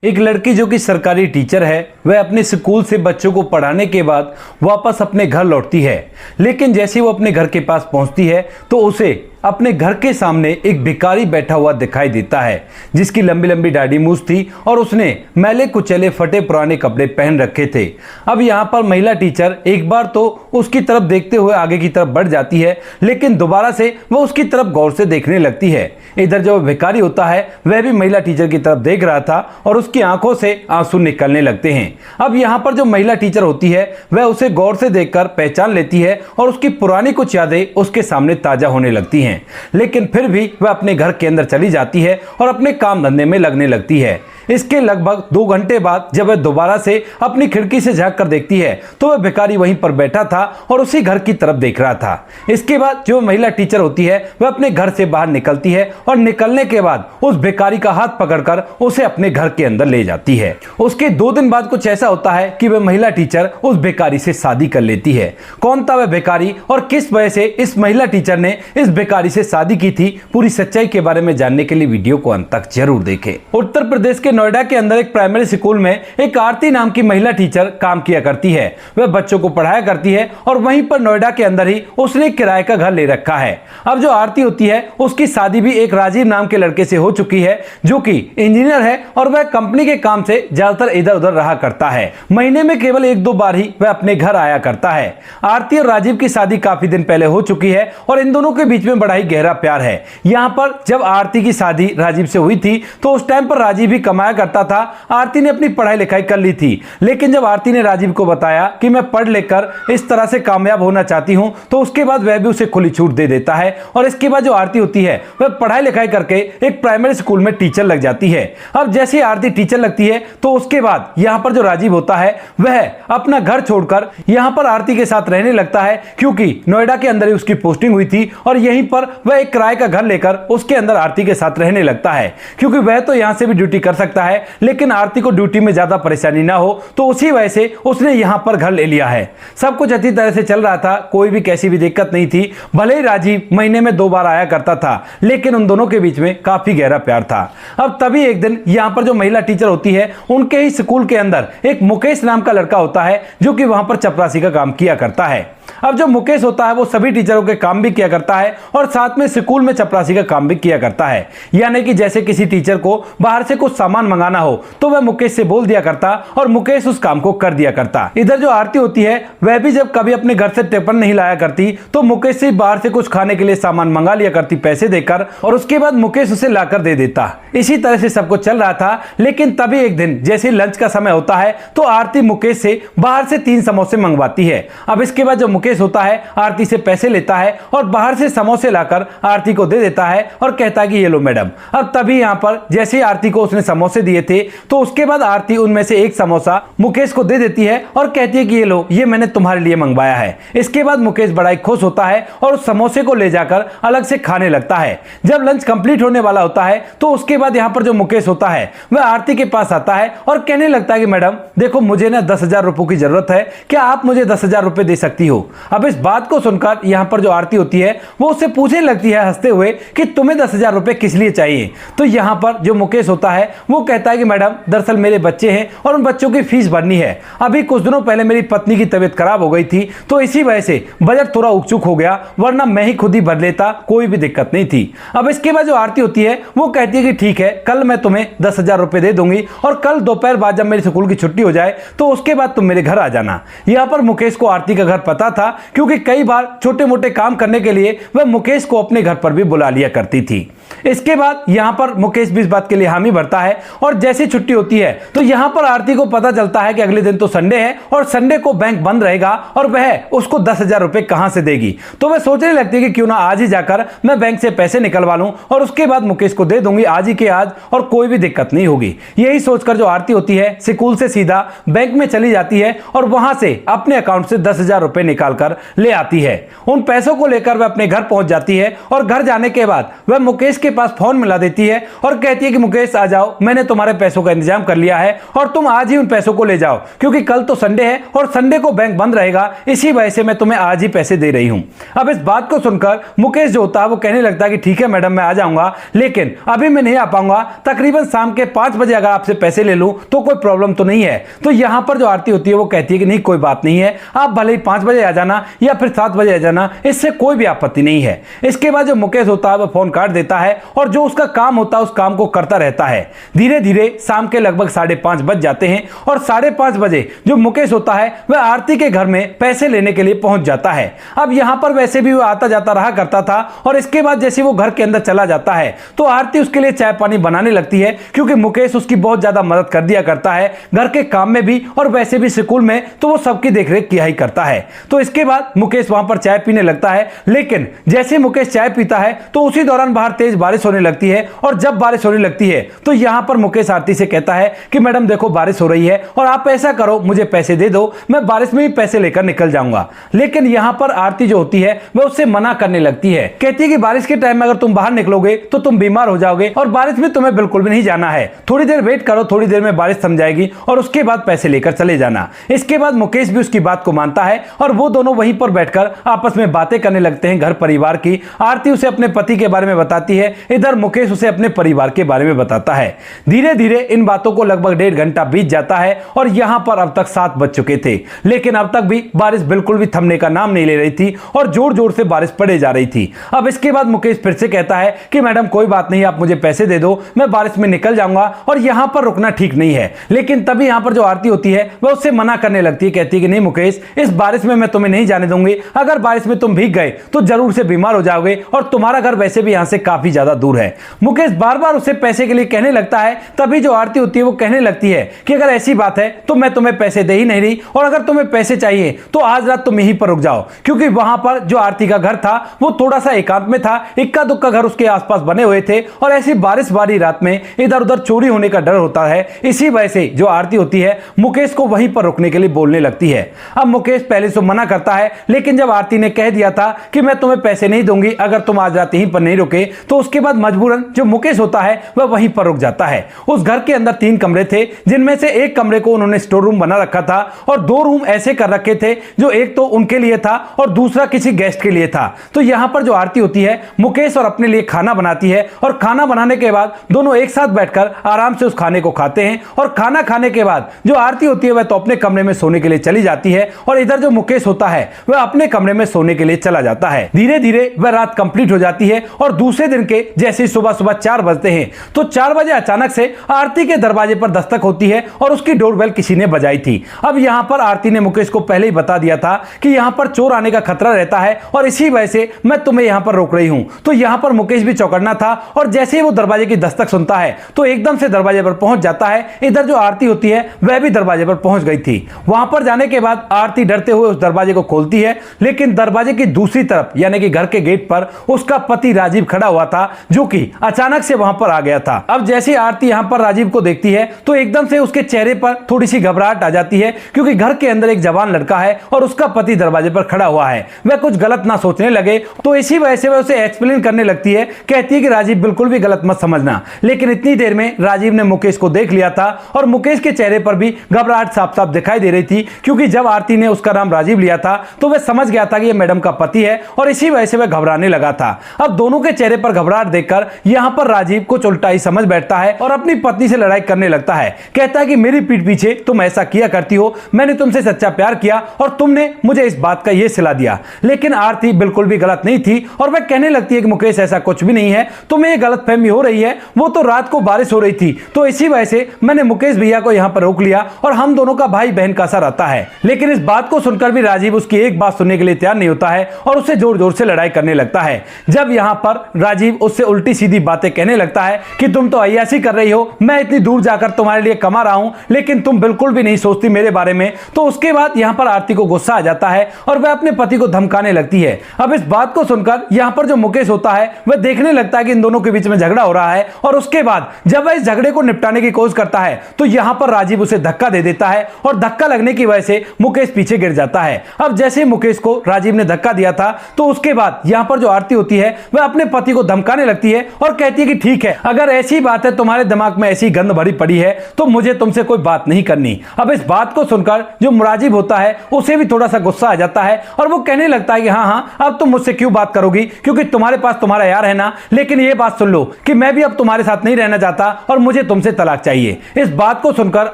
एक लड़की जो कि सरकारी टीचर है, वह अपने स्कूल से बच्चों को पढ़ाने के बाद वापस अपने घर लौटती है। लेकिन जैसे वो अपने घर के पास पहुंचती है तो उसे अपने घर के सामने एक भिखारी बैठा हुआ दिखाई देता है, जिसकी लंबी लंबी दाढ़ी मूंछ थी और उसने मैले कुचले फटे पुराने कपड़े पहन रखे थे। अब यहाँ पर महिला टीचर एक बार तो उसकी तरफ देखते हुए आगे की तरफ बढ़ जाती है, लेकिन दोबारा से वह उसकी तरफ गौर से देखने लगती है। इधर जो भिखारी होता है वह भी महिला टीचर की तरफ देख रहा था और उसकी आंखों से आंसू निकलने लगते हैं। अब यहाँ पर जो महिला टीचर होती है वह उसे गौर से देखकर पहचान लेती है और उसकी पुरानी कुछ यादें उसके सामने ताजा होने लगती हैं। लेकिन फिर भी वह अपने घर के अंदर चली जाती है और अपने काम धंधे में लगने लगती है। इसके लगभग 2 घंटे बाद जब वह दोबारा से अपनी खिड़की से झांक कर देखती है तो वह भिखारी वहीं पर बैठा था और उसी घर की तरफ देख रहा था। इसके बाद जो महिला टीचर होती है वह अपने घर से बाहर निकलती है और निकलने के बाद उस भिखारी का हाथ पकड़कर उसे अपने घर के अंदर ले जाती है। उसके 2 दिन बाद कुछ ऐसा होता है कि वह महिला टीचर उस भिखारी से शादी कर लेती है। कौन था वह भिखारी और किस वजह से इस महिला टीचर ने इस भिखारी से शादी की थी, पूरी सच्चाई के बारे में जानने के लिए वीडियो को अंत तक जरूर देखें। उत्तर प्रदेश के नोएडा के अंदर एक प्राइमरी स्कूल में एक आरती नाम की महिला टीचर काम किया करती है। वह बच्चों को पढ़ाया करती है और वहीं पर नोएडा के अंदर ही उसने किराए का घर ले रखा है। अब जो आरती होती है उसकी शादी भी एक राजीव नाम के लड़के से हो चुकी है, जो कि इंजीनियर है और वह कंपनी के काम से ज्यादातर इधर उधर रहा करता है। महीने में केवल 1-2 बार ही वह अपने घर आया करता है। आरती और राजीव की शादी काफी दिन पहले हो चुकी है और इन दोनों के बीच में बड़ा ही गहरा प्यार है। यहाँ पर जब आरती की शादी राजीव से हुई थी तो उस टाइम पर राजीव भी कमाया करता था। आरती ने अपनी पढ़ाई लिखाई कर ली थी, लेकिन जब आरती ने राजीव को बताया कि मैं पढ़ लेकर इस तरह से कामयाब होना चाहती हूं, तो उसके बाद वह भी उसे खुली छूट दे देता है और इसके बाद जो आरती होती है वह पढ़ाई लिखाई करके एक प्राइमरी स्कूल में टीचर लग जाती है। अब जैसे आरती टीचर लगती है तो उसके बाद यहाँ पर जो राजीव होता है वह अपना घर छोड़कर यहाँ पर आरती के साथ रहने लगता है, क्योंकि नोएडा के अंदर ही उसकी पोस्टिंग हुई थी और यहीं पर वह एक किराए का घर लेकर उसके अंदर आरती के साथ रहने लगता है। क्योंकि वह तो यहां से भी ड्यूटी कर सकता है, लेकिन आरती को ड्यूटी में ज्यादा परेशानी ना हो, तो उसी वजह से उसने यहां पर घर ले लिया है। सब कुछ अच्छी तरह से चल रहा था, कोई भी कैसी भी दिक्कत नहीं थी। भले ही राजीव महीने में 2 बार आया करता था, लेकिन उन दोनों के बीच में काफी गहरा प्यार था। अब तभी एक दिन यहां पर जो महिला टीचर होती है उनके ही स्कूल के अंदर एक मुकेश नाम का लड़का होता है, जो कि वहां पर चपरासी का काम किया करता है। अब जो मुकेश होता है वो सभी टीचरों के काम भी किया करता है और साथ में स्कूल में चपरासी का काम भी किया करता है। यानी कि जैसे किसी टीचर को बाहर से कुछ सामान मंगाना हो तो वह मुकेश से बोल दिया करता और मुकेश उस काम को कर दिया करता। इधर जो आरती होती है वह भी जब कभी अपने घर से टिफिन नहीं लाया करती तो मुकेश से बाहर से कुछ खाने के लिए सामान मंगा लिया करती पैसे देकर, और उसके बाद मुकेश उसे लाकर दे देता। इसी तरह से सब कुछ चल रहा था। लेकिन तभी एक दिन जैसे लंच का समय होता है तो आरती मुकेश से बाहर से 3 समोसे मंगवाती है। अब इसके बाद जो मुकेश होता है आरती से पैसे लेता है और बाहर से समोसे लाकर आरती को दे देता है और कहता है कि ये लो मैडम। अब तभी यहां पर जैसे आरती को उसने समोसे दिए थे तो उसके बाद आरती उनमें से एक समोसा मुकेश को दे देती है और कहती है कि ये लो, ये मैंने तुम्हारे लिए मंगवाया है। इसके बाद मुकेश बड़ा ही खुश होता है और उस समोसे को ले जाकर अलग से खाने लगता है। जब लंच कंप्लीट होने वाला होता है तो उसके बाद यहां पर जो मुकेश होता है वह आरती के पास आता है और कहने लगता है कि मैडम देखो, मुझे ना 10,000 रुपयों की जरूरत है, क्या आप मुझे 10,000 रुपए दे सकती हो? अब इस बात को सुनकर यहां पर जो आरती होती है वो उससे पूछने लगती है हंसते हुए कि तुम्हें 10,000 रुपए किस लिए चाहिए? तो यहां पर जो मुकेश होता है वो कहता है कि मैडम दरअसल मेरे बच्चे हैं और उन बच्चों की फीस भरनी है। अभी कुछ दिनों पहले मेरी पत्नी की तबीयत खराब हो गई थी तो इसी वजह से बजट थोड़ा उकचुक हो गया, वरना मैं ही खुद ही भर लेता, कोई भी दिक्कत नहीं थी। अब इसके बाद जो आरती होती है वो कहती है कि ठीक है, कल मैं तुम्हें 10,000 रुपए दे दूंगी और कल दोपहर बाद जब मेरी स्कूल की छुट्टी हो जाए तो उसके बाद तुम मेरे घर आ जाना। यहां पर मुकेश को आरती का घर पता था, क्योंकि कई बार छोटे मोटे काम करने के लिए वह मुकेश को अपने घर पर भी बुला लिया करती थी। इसके बाद यहां पर मुकेश भी इस बात के लिए हामी भरता है और जैसी छुट्टी होती है तो यहां पर आरती को पता चलता है कि अगले दिन तो संडे है और संडे को बैंक बंद रहेगा और वह उसको 10,000 रुपए कहां से देगी। तो वह सोचने लगती है कि क्यों ना आज ही जाकर मैं बैंक से पैसे निकलवा लूं और उसके बाद मुकेश को दे दूंगी आज ही के आज, और कोई भी दिक्कत नहीं होगी। यही सोचकर जो आरती होती है स्कूल से सीधा बैंक में चली जाती है और वहां से अपने अकाउंट से 10,000 रुपए निकालकर ले आती है। उन पैसों को लेकर वह अपने घर पहुंच जाती है और घर जाने के बाद वह मुकेश के पास फोन मिला देती है और कहती है कि मुकेश आ जाओ, मैंने तुम्हारे पैसों का इंतजाम कर लिया है और तुम आज ही उन पैसों को ले जाओ, क्योंकि कल तो संडे है और संडे को बैंक बंद रहेगा, इसी वजह से मैं तुम्हें आज ही पैसे दे रही हूं। अब इस बात को सुनकर मुकेश जो होता है वो कहने लगता है कि ठीक है मैडम, मैं आ जाऊंगा, लेकिन अभी मैं नहीं आ पाऊंगा, तकरीबन शाम के 5 बजे अगर आपसे पैसे ले लूं तो कोई प्रॉब्लम तो नहीं है। तो यहां पर जो आरती होती है वो कहती है कि नहीं, कोई बात नहीं है, आप भले ही 5 बजे आ जाना या फिर 7 बजे आ जाना, इससे कोई भी आपत्ति नहीं है। इसके बाद जो मुकेश होता है वो फोन काट देता है और जो उसका काम होता है उस काम को करता रहता है। धीरे धीरे शाम के लगभग 5:30 बज जाते हैं और 5:30 बजे जो मुकेश होता है वह आरती के घर में पैसे लेने के लिए पहुंच जाता है। अब यहां पर वैसे भी वो आता जाता रहा करता था और इसके बाद जैसे वो घर के अंदर चला जाता है तो आरती उसके लिए चाय पानी बनाने लगती है, क्योंकि मुकेश उसकी बहुत ज्यादा मदद कर दिया करता है घर के काम में भी और वैसे भी स्कूल में तो वो सबकी देखरेख किया ही करता है। तो इसके बाद मुकेश वहां पर चाय पीने लगता है, लेकिन जैसे मुकेश चाय पीता है तो उसी दौरान बाहर तेज बारिश होने लगती है और जब बारिश होने लगती है तो यहां पर मुकेश आरती से कहता है कि मैडम देखो बारिश हो रही है और आप ऐसा करो, मुझे पैसे दे दो, मैं बारिश में ही पैसे लेकर निकल जाऊंगा। लेकिन यहां पर आरती जो होती है वह उससे मना करने लगती है, कहती है कि बारिश के टाइम में अगर तुम बाहर निकलोगे तो तुम बीमार हो जाओगे और बारिश में तुम्हें बिल्कुल भी नहीं जाना है, थोड़ी देर वेट करो, थोड़ी देर में बारिश थम जाएगी और उसके बाद पैसे लेकर चले जाना। इसके बाद मुकेश भी उसकी बात को मानता है और वो दोनों वहीं पर बैठकर आपस में बातें करने लगते हैं घर परिवार की। आरती उसे अपने पति के बारे में बताती है, इधर मुकेश उसे अपने परिवार के बारे में बताता है। धीरे धीरे इन बातों को लगभग 1.5 घंटा बीत जाता है और यहां पर अब तक 7 बज चुके थे, लेकिन अब तक भी बारिश बिल्कुल भी थमने का नाम नहीं ले रही थी और जोर जोर से बारिश पड़े जा रही थी। अब इसके बाद मुकेश फिर से कहता है कि मैडम कोई बात नहीं, आप मुझे पैसे दे दो, मैं बारिश में निकल जाऊंगा और यहां पर रुकना ठीक नहीं है। लेकिन तभी यहां पर जो आरती होती है वह उससे मना करने लगती है, कहती है कि नहीं मुकेश, इस बारिश में मैं तुम्हें नहीं जाने दूंगी, अगर बारिश में तुम भीग गए तो जरूर से बीमार हो जाओगे और तुम्हारा घर वैसे भी यहां से काफी ज्यादा दूर है। मुकेश बार बार उसे पैसे के लिए कहने लगता है, तभी जो आरती होती है वो कहने लगती है कि अगर ऐसी बात है तो मैं तुम्हें पैसे दे ही नहीं रही और अगर तुम्हें पैसे चाहिए तो आज रात तुम यहीं पर रुक जाओ, क्योंकि वहां पर जो आरती का घर था वो थोड़ा सा एकांत में था, इक्का दुक्का घर उसके आसपास बने हुए थे और ऐसी बारिश वाली रात में इधर उधर चोरी होने का डर होता है। इसी वजह से जो आरती होती है मुकेश को वहीं पर रुकने के लिए बोलने लगती है। अब मुकेश पहले से मना करता है, लेकिन जब आरती ने कह दिया था कि मैं तुम्हें पैसे नहीं दूंगी अगर तुम आज रात यहीं पर नहीं रुके, तो उसके बाद मजबूरन जो मुकेश होता है वह वहीं पर रुक जाता है। उस घर के अंदर 3 कमरे थे, जिनमें से एक कमरे को उन्होंने स्टोर रूम बना रखा था और 2 रूम ऐसे कर रखे थे जो एक तो उनके लिए था और दूसरा किसी गेस्ट के लिए था। तो यहां पर जो आरती होती है मुकेश और अपने लिए खाना बनाती है और खाना बनाने के बाद दोनों एक साथ बैठकर आराम से उस खाने को खाते हैं और खाना खाने के बाद जो आरती होती है वह तो अपने कमरे में सोने के लिए चली जाती है और इधर जो मुकेश होता है वह अपने कमरे में सोने के लिए चला जाता है। धीरे धीरे वह रात कंप्लीट हो जाती है और दूसरे दिन के जैसे ही सुबह 4 बजते हैं तो 4 बजे अचानक से आरती के दरवाजे पर दस्तक होती है और उसकी डोरबेल किसी ने बजाई थी। अब यहां पर आरती ने मुकेश को पहले ही बता दिया था कि यहां पर चोर आने का खतरा रहता है और इसी वजह से मैं तुम्हें यहां पर रोक रही हूं। तो यहां पर मुकेश भी चौकड़ना था और जैसे ही वो दरवाजे की दस्तक सुनता है तो एकदम से दरवाजे पर पहुंच जाता है। इधर जो आरती होती है वह भी दरवाजे पर पहुंच गई थी। वहां पर जाने के बाद आरती डरते हुए उस दरवाजे को खोलती है, लेकिन दरवाजे की दूसरी तरफ यानी कि घर के गेट पर उसका पति राजीव खड़ा हुआ था, जो कि अचानक से वहां पर आ गया था। अब जैसे आरती यहां पर राजीव को देखती है तो एकदम से उसके चेहरे पर थोड़ी सी घबराहट आ जाती है, क्योंकि घर के अंदर एक जवान लड़का है और उसका पति दरवाजे पर खड़ा हुआ है, वह कुछ गलत ना सोचने लगे। तो इसी वजह से वह उसे एक्सप्लेन करने लगती है, कहती है कि राजीव बिल्कुल भी गलत मत समझना। लेकिन इतनी देर में राजीव ने मुकेश को देख लिया था और मुकेश के चेहरे पर भी घबराहट साफ साफ दिखाई दे रही थी, क्योंकि जब आरती ने उसका नाम राजीव लिया था तो वह समझ गया था कि यह मैडम का पति है और इसी वजह से वह घबराने लगा था। अब दोनों के चेहरे पर घबराहट देखकर यहां पर राजीव कुछ उल्टा ही समझ बैठता है और अपनी पत्नी से लड़ाई करने लगता है। कहता है कि मेरी पीठ पीछे तुम ऐसा किया करती हो, मैंने तुमसे सच्चा प्यार किया और तुमने मुझे इस बात का यह सिला दिया। लेकिन आरती बिल्कुल भी गलत नहीं थी और वह कहने लगती है कि मुकेश ऐसा कुछ भी नहीं है, तुम्हें यह गलतफहमी हो रही है, वो तो रात को बारिश हो रही थी तो इसी वजह से मैंने मुकेश भैया को यहां पर रोक लिया और हम दोनों का भाई बहन का सा रहता है। लेकिन इस बात को सुनकर भी राजीव उसकी एक बात सुनने के लिए तैयार नहीं होता है और उससे जोर जोर से लड़ाई करने लगता है। जब यहां पर राजीव उससे उल्टी सीधी बातें कहने लगता है कि तुम तो अय्यासी कर रही हो, मैं इतनी दूर जाकर तुम्हारे लिए कमा रहा हूं लेकिन तुम बिल्कुल भी नहीं सोचती मेरे बारे में। तो उसके बाद यहां पर आरती को गुस्सा आ जाता है और वह अपने पति को धमकाने लगती है। अब इस बात को सुनकर यहां पर जो मुकेश होता है वह देखने लगता है कि इन दोनों के बीच में झगड़ा हो रहा है और उसके बाद जब वह इस झगड़े को निपटाने की कोशिश करता है तो यहां पर राजीव उसे धक्का दे देता है और धक्का लगने की वजह से मुकेश पीछे गिर जाता है। अब जैसे मुकेश को राजीव ने धक्का दिया था तो उसके बाद यहां पर जो आरती होती है वह अपने पति को धमकाने मुस्कुराने लगती है और कहती है कि ठीक है, अगर ऐसी बात है, तुम्हारे दिमाग में ऐसी गंद भरी पड़ी है तो मुझे तुमसे कोई बात नहीं करनी। अब इस बात को सुनकर जो मुराजिब होता है उसे भी थोड़ा सा गुस्सा आ जाता है और वो कहने लगता है कि हाँ हाँ, अब तुम मुझसे क्यों बात करोगी, क्योंकि तुम्हारे पास तुम्हारा यार है ना। लेकिन ये बात सुन लो कि मैं भी अब तुम्हारे साथ नहीं रहना चाहता और मुझे तुमसे तलाक चाहिए। इस बात को सुनकर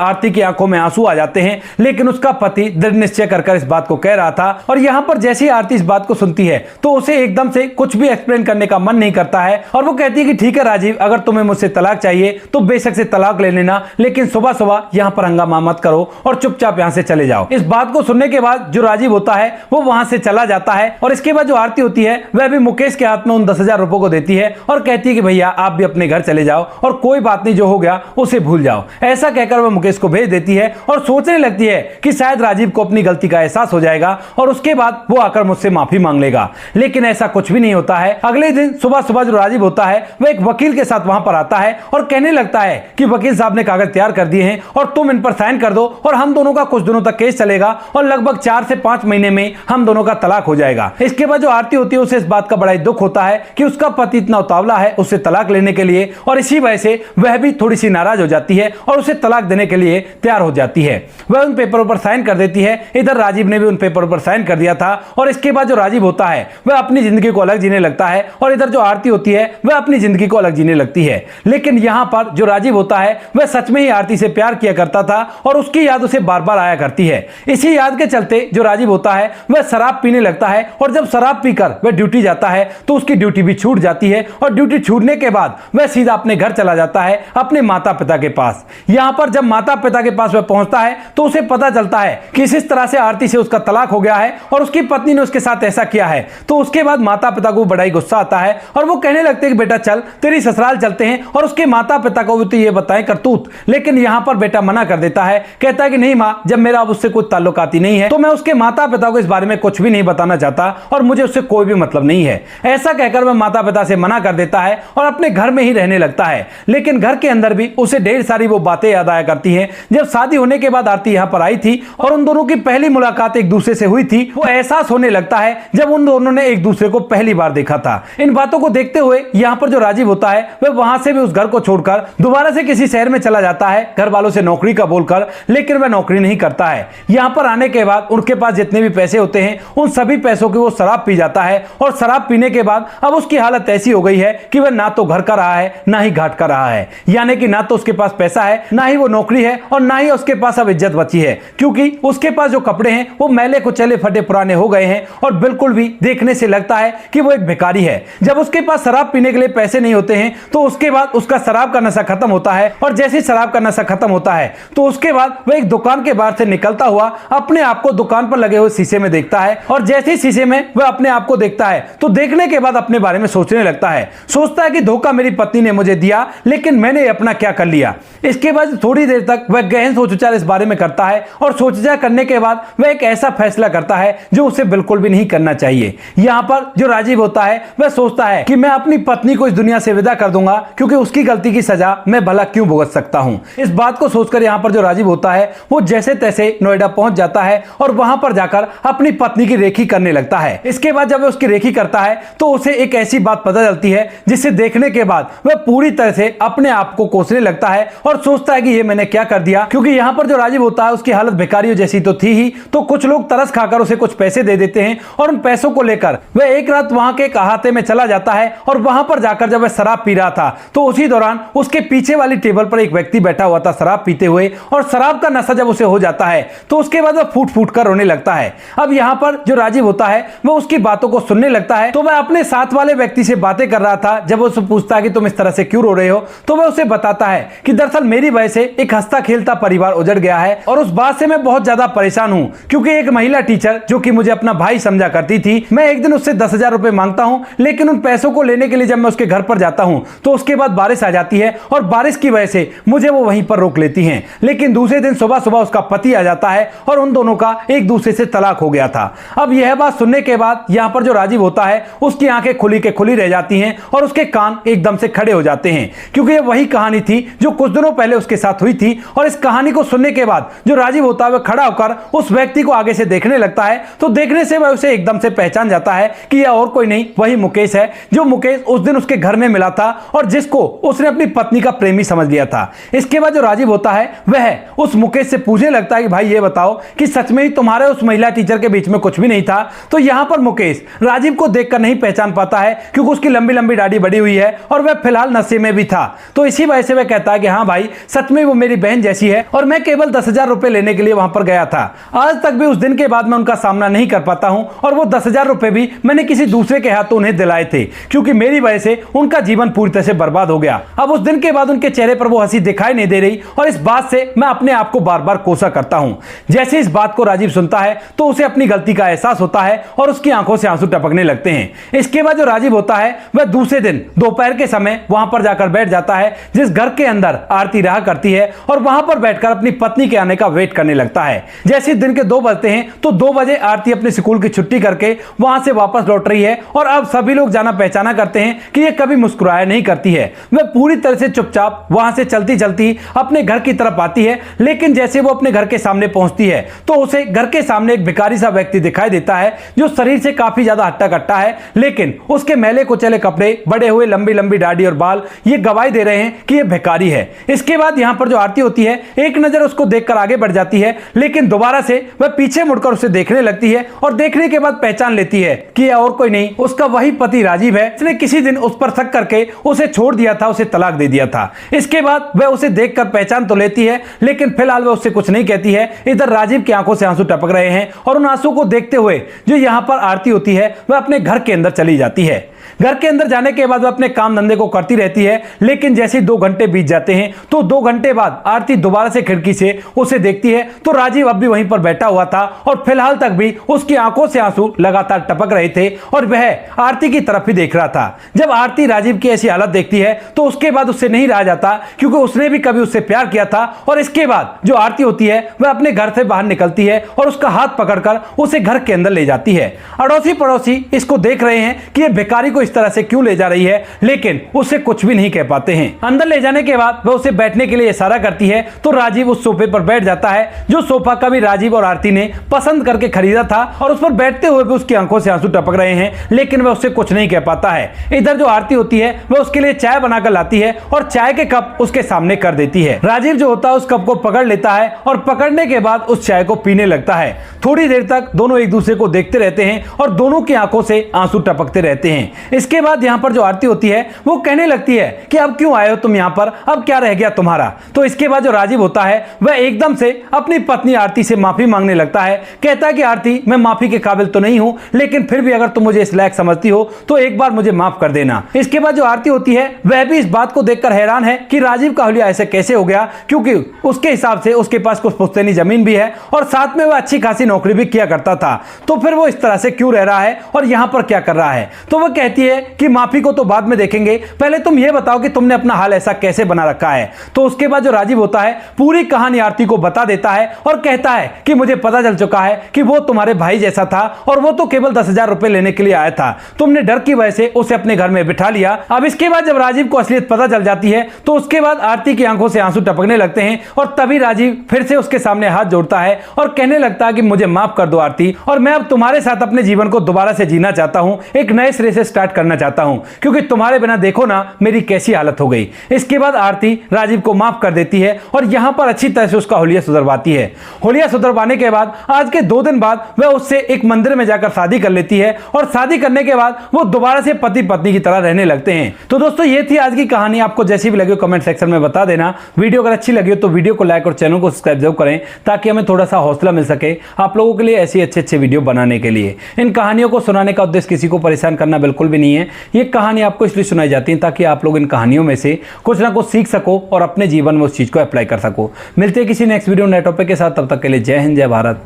आरती की आंखों में आंसू आ जाते हैं, लेकिन उसका पति दृढ़ निश्चय कर इस बात को कह रहा था। और यहां पर जैसे ही आरती इस बात को सुनती है तो उसे एकदम से कुछ भी एक्सप्लेन करने का मन नहीं करता है और वो कहती है कि ठीक है राजीव, अगर तुम्हें मुझसे तलाक चाहिए तो बेशक से तलाक ले लेना, लेकिन सुबह सुबह यहां पर हंगामा मत करो और चुपचाप यहां से चले जाओ। इस बात को सुनने के बाद जो राजीव होता है वो वहां से चला जाता है और इसके बाद जो आरती होती है वह भी मुकेश के हाथ में उन 10,000 रुपए को देती है और कहती है कि भैया आप भी अपने घर चले जाओ और कोई बात नहीं, जो हो गया उसे भूल जाओ। ऐसा कहकर वह मुकेश को भेज देती है और सोचने लगती है कि शायद राजीव को अपनी गलती का एहसास हो जाएगा और उसके बाद वो आकर मुझसे माफी मांग लेगा, लेकिन ऐसा कुछ भी नहीं होता है। अगले दिन सुबह सुबह जो राजीव होता है वह एक वकील के साथ वहां पर आता है और कहने लगता है कि वकील साहब ने कागज तैयार कर दिए हैं और तुम इन पर साइन कर दो और हम दोनों का कुछ दिनों तक केस चलेगा और लगभग 4 से 5 महीने में हम दोनों का तलाक हो जाएगा। इसके बाद जो आरती होती है उसे इस बात का बड़ा ही दुख होता है कि उसका पति इतना उतावला है उससे तलाक लेने के लिए और इसी वजह से वह भी थोड़ी सी नाराज हो जाती है और उसे तलाक देने के लिए तैयार हो जाती है। वह उन पेपरों पर साइन कर देती है। इधर राजीव ने भी उन पेपरों पर साइन कर दिया था और इसके बाद जो राजीव होता है वह अपनी जिंदगी को अलग जीने लगता है और इधर जो आरती होती है वह अपनी जिंदगी को अलग जीने लगती है। लेकिन यहां पर जो राजीव होता है वह सच में ही आरती से प्यार किया करता था और उसकी याद उसे बार बार आया करती है। इसी याद के चलते जो राजीव होता है वह शराब पीने लगता है और जब शराब पीकर वह ड्यूटी जाता है तो उसकी ड्यूटी भी छूट जाती है और ड्यूटी छूटने के बाद वह सीधा अपने घर चला जाता है, अपने माता पिता के पास। यहां पर जब माता पिता के पास वह पहुंचता है तो उसे पता चलता है कि इस तरह से आरती से उसका तलाक हो गया है और उसकी पत्नी ने उसके साथ ऐसा किया है। तो उसके बाद माता पिता को बड़ा ही गुस्सा आता है और वो कहने लगते हैं कि बेटा चल तेरी ससुराल चलते हैं और उसके माता पिता को भी तो ये बताएं करतूत। लेकिन यहां पर बेटा मना कर देता है, कहता है कि नहीं मां, जब मेरा अब उससे कोई ताल्लुकात ही नहीं है तो मैं उसके माता पिता को इस बारे में कुछ भी नहीं बताना चाहता और मुझे उससे कोई भी मतलब नहीं है। ऐसा कहकर वह माता पिता से मना कर देता है और अपने घर में ही रहने लगता है। लेकिन घर के अंदर भी उसे ढेर सारी वो बातें याद आया करती हैं। जब शादी होने के बाद आरती यहां पर आई थी और उन दोनों की पहली मुलाकात एक दूसरे से हुई थी, वो एहसास होने लगता है जब उन दोनों ने एक दूसरे को पहली बार देखा था। इन बातों को देखते हुए यहां पर जो राजीव होता है वह वहां से भी उस घर को छोड़कर दोबारा से किसी शहर में चला जाता है, घर वालों से नौकरी का बोलकर, लेकिन वह नौकरी नहीं करता है। यहां पर आने के बाद उनके पास जितने भी पैसे होते हैं उन सभी पैसों की वो शराब पी जाता है और शराब पीने के बाद अब उसकी हालत ऐसी हो गई है कि वह ना तो घर का रहा है ना ही घाट का रहा है। यानी कि ना तो उसके पास पैसा है, ना ही वो नौकरी है और ना ही उसके पास अब इज्जत बची है, क्योंकि उसके पास जो कपड़े हैं वो मैले कुचले फटे पुराने हो गए हैं और बिल्कुल भी देखने से लगता है कि वो एक भिखारी है। जब उसके पास शराब पीने के लिए पैसे नहीं होते हैं तो उसके बाद उसका शराब का नशा खत्म होता है और जैसे ही शराब का नशा खत्म होता है तो उसके बाद वह एक दुकान के बाहर से निकलता हुआ अपने आप को दुकान पर लगे हुए शीशे में देखता है और जैसे ही शीशे में वह अपने आप को देखता है तो देखने के बाद अपने बारे में सोचने लगता है। सोचता है कि धोखा मेरी पत्नी ने मुझे दिया, लेकिन मैंने अपना क्या कर लिया। इसके बाद थोड़ी देर तक वह गहन सोच विचार इस बारे में करता है और सोच विचार करने के बाद वह एक ऐसा फैसला करता है जो उसे बिल्कुल भी नहीं करना चाहिए। यहां पर जो राजीव होता है वह सोचता है कि मैं अपनी पत्नी को इस दुनिया से विदा कर दूंगा, क्योंकि उसकी गलती की सजा मैं भला क्यों भुगत सकता हूं। इस बात को सोचकर यहां पर जो राजीव होता है वो जैसे तैसे नोएडा पहुंच जाता है और वहां पर जाकर अपनी पत्नी की रेखी करने लगता है। इसके बाद जब वह उसकी रेखी करता है तो उसे एक ऐसी बात पता चलती है जिसे देखने के बाद वह पूरी तरह से अपने आप को कोसने लगता है और सोचता है कि ये मैंने क्या कर दिया, क्योंकि यहां पर जो राजीव होता है उसकी हालत भिखारियों जैसी तो थी ही, तो कुछ लोग तरस खाकर उसे कुछ पैसे दे देते हैं और उन पैसों को लेकर वह एक रात वहां के अहाते में चला जाता है और वहां पर जाकर जब वह शराब पी रहा था तो उसी दौरान उसके पीछे वाली टेबल पर एक व्यक्ति बैठा हुआ था शराब पीते हुए, और शराब का नशा जब उसे हो जाता है तो उसके बाद वह फूट फूट कर रोने लगता है। अब यहां पर जो राजीव होता है वह उसकी बातों को सुनने लगता है। तो वह अपने साथ वाले व्यक्ति से बातें कर रहा था। जब उससे पूछता है कि तुम इस तरह से क्यों रो रहे हो तो वह उसे बताता है कि दरअसल मेरी वजह से एक हंसता खेलता परिवार उजड़ गया है और उस बात से मैं बहुत ज्यादा परेशान हूं, क्योंकि एक महिला टीचर जो कि मुझे अपना भाई समझा करती थी, मैं एक दिन उससे 10,000 रुपए मांगता हूं, लेकिन उन पैसों को लेने के लिए जब मैं उसके घर पर जाता हूं तो उसके बाद बारिश आ जाती है और बारिश की वजह से मुझे वो वहीं पर रोक लेती हैं। लेकिन दूसरे दिन सुबह सुबह उसका पति आ जाता है और उन दोनों का एक दूसरे से तलाक हो गया था। अब यह बात सुनने के बाद यहां पर जो राजीव होता है उसकी आंखें खुली के खुली रह जाती हैं और उसके कान एकदम से खड़े हो जाते हैं, क्योंकि यह वही कहानी थी जो कुछ दिनों पहले उसके साथ हुई थी। और इस कहानी को सुनने के बाद जो राजीव होता है वह खड़ा होकर उस व्यक्ति को आगे से देखने लगता है। तो देखने से वह उसे एकदम से पहचान जाता है कि यह और कोई नहीं वही मुकेश है, जो मुकेश मुकेश उस दिन उसके घर में मिला था और जिसको उसने अपनी पत्नी का प्रेमी समझ लिया था। इसके बाद जो राजीव होता है वह उस मुकेश से पूछने लगता है कि भाई ये बताओ कि सच में ही तुम्हारे उस महिला टीचर के बीच में कुछ भी नहीं था। तो यहां पर मुकेश राजीव को देखकर नहीं पहचान पाता है क्योंकि उसकी लंबी लंबी दाढ़ी बड़ी हुई है और वह फिलहाल नशे में भी था। तो इसी वजह से वह कहता है कि हाँ भाई सच में वो मेरी बहन जैसी है और मैं केवल 10,000 रुपए लेने के लिए वहां पर गया था। आज तक भी उस दिन के बाद मैं उनका सामना नहीं कर पाता हूं और वो 10,000 रुपए भी मैंने किसी दूसरे के हाथों उन्हें दिलाए थे क्योंकि मेरी वजह से उनका जीवन पूरी तरह से बर्बाद हो गया। अब उस दिन के बाद उनके चेहरे पर वो हंसी दिखाई नहीं दे रही और इस बात से मैं अपने आप को बार बार कोसा करता हूं। जैसे इस बात को राजीव सुनता है तो उसे अपनी गलती का एहसास होता है और उसकी आंखों से आंसू टपकने लगते हैं। इसके बाद जो राजीव होता है वह दूसरे दिन दोपहर के समय वहां पर जाकर बैठ जाता है जिस घर के अंदर आरती रहा करती है और वहां पर बैठकर अपनी पत्नी के आने का वेट करने लगता है। जैसे दिन के 2 बजते हैं तो 2 बजे आरती अपने स्कूल की छुट्टी करके वहां से वापस लौट रही है और अब सभी लोग जाना पहचाना करते हैं कि यह कभी मुस्कुराया नहीं करती है। वह पूरी तरह से चुपचाप वहां से चलती चलती अपने घर की तरफ आती है, लेकिन जैसे वो अपने घर के सामने पहुंचती है तो उसे घर के सामने एक भिखारी सा व्यक्ति दिखाई देता है जो शरीर से काफी ज्यादा हट्टा कट्टा है, लेकिन उसके मैले कुचले कपड़े, बड़े हुए लंबी लंबी दाढ़ी और बाल ये गवाही दे रहे हैं कि यह भिखारी है। इसके बाद यहां पर जो आरती होती है एक नजर उसको देखकर आगे बढ़ जाती है, लेकिन दोबारा से वह पीछे मुड़कर उसे देखने लगती है और देखने के बाद पहचान लेती है कि यह और कोई नहीं उसका वही पति राजीव है जिसने किसी दिन उस पर शक करके उसे छोड़ दिया था, उसे तलाक दे दिया था। इसके बाद वह उसे देखकर पहचान तो लेती है, लेकिन फिलहाल वह उससे कुछ नहीं कहती है। इधर राजीव की आंखों से आंसू टपक रहे हैं और उन आंसू को देखते हुए जो यहां पर आरती होती है वह अपने घर के अंदर चली जाती है। घर के अंदर जाने के बाद वह अपने काम धंधे को करती रहती है, लेकिन जैसे 2 घंटे बीत जाते हैं तो 2 घंटे बाद आरती दोबारा से खिड़की से उसे देखती है तो राजीव अब भी वहीं पर बैठा हुआ था और फिलहाल तक भी उसकी आंखों से आंसू लगातार टपक रहे थे और वह आरती की तरफ ही देख रहा था। जब आरती राजीव की ऐसी हालत देखती है तो उसके बाद उससे नहीं रहा जाता क्योंकि उसने भी कभी उससे प्यार किया था। और इसके बाद जो आरती होती है वह अपने घर से बाहर निकलती है और उसका हाथ पकड़कर उसे घर के अंदर ले जाती है। अड़ोसी पड़ोसी इसको देख रहे हैं कि यह भिखारी को इस तरह से क्यों ले जा रही है, लेकिन उससे कुछ भी नहीं कह पाते हैं। अंदर ले जाने के बाद वह उसे बैठने के लिए इशारा करती है तो राजीव उस सोफे पर बैठ जाता है जो सोफा कभी राजीव और आरती ने पसंद करके खरीदा था और उस पर बैठते हुए भी उसकी आंखों से आंसू टपक रहे हैं, लेकिन वह उससे कुछ नहीं कह पाता है। इधर जो आरती होती है वह उसके लिए चाय बनाकर लाती है और चाय के कप उसके सामने कर देती है। राजीव जो होता है उस कप को पकड़ लेता है और पकड़ने के बाद उस चाय को पीने लगता है। थोड़ी देर तक दोनों एक दूसरे को देखते रहते हैं और दोनों की आंखों से आंसू टपकते रहते हैं। इसके बाद यहाँ पर जो आरती होती है वो कहने लगती है कि अब क्यों आए हो तुम यहाँ पर, अब क्या रह गया तुम्हारा। तो इसके बाद जो राजीव होता है वह एकदम से अपनी पत्नी आरती से माफी मांगने लगता है। कहता है कि आरती मैं माफी के काबिल तो नहीं हूं, लेकिन फिर भी अगर तुम मुझे इस लायक समझती हो तो एक बार मुझे माफ कर देना। इसके बाद जो आरती होती है वह भी इस बात को देखकर हैरान है कि राजीव का हुलिया ऐसे कैसे हो गया, क्योंकि उसके हिसाब से उसके पास कुछ पुश्तैनी जमीन भी है और साथ में वह अच्छी खासी नौकरी भी किया करता था, तो फिर वो इस तरह से क्यों रह रहा है और यहां पर क्या कर रहा है। तो वह कहती है कि माफी को तो बाद में देखेंगे, पहले तुम ये बताओ कि तुमने अपना हाल ऐसा कैसे बना रखा है। तो उसके बाद जो राजीव होता है पूरी कहानी आरती को बता देता है और कहता है कि मुझे पता चल चुका है कि वो तुम्हारे भाई जैसा था और वो तो केवल 10,000 रुपए लेने के लिए आया था, तुमने डर की वजह से उसे अपने घर में बिठा लिया। अब इसके बाद जब राजीव को असलियत पता चल जाती है तो उसके बाद आरती की आंखों से आंसू टपकने लगते हैं और तभी राजीव फिर से उसके सामने हाथ जोड़ता है और कहने लगता है कि मुझे माफ कर दो आरती, और मैं अब तुम्हारे साथ अपने जीवन को दोबारा से जीना चाहता हूं, एक नए सिरे से स्टार्ट करना चाहता हूं, क्योंकि तुम्हारे बिना देखो ना मेरी कैसी हालत हो गई। इसके बाद आरती राजीव को माफ कर देती है और यहां पर अच्छी तरह से उसका हुलिया सुधरवाती है। हुलिया सुधरवाने के बाद आज के 2 दिन बाद वह उससे एक मंदिर में जाकर शादी कर लेती है और शादी करने के बाद वो दोबारा से पति पत्नी की तरह रहने लगते हैं। तो दोस्तों ये थी आज की कहानी, आपको जैसी भी लगी कमेंट सेक्शन में बता देना। वीडियो अगर अच्छी लगी हो तो वीडियो को लाइक और चैनल को सब्सक्राइब जरूर करें ताकि हमें थोड़ा सा हौसला मिल सके आप लोगों के लिए ऐसी अच्छे वीडियो बनाने के लिए। इन कहानियों को सुनाने का उद्देश्य किसी को परेशान करना बिल्कुल भी नहीं है। ये कहानी आपको इसलिए सुनाई जाती है ताकि आप लोग इन कहानियों में से कुछ ना कुछ सीख सको और अपने जीवन में उस चीज को अप्लाई कर सको। मिलते हैं किसी नेक्स्ट वीडियो नए टॉपिक के साथ, तब तक के लिए जय हिंद, जय भारत,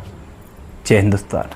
जय हिंदुस्तान।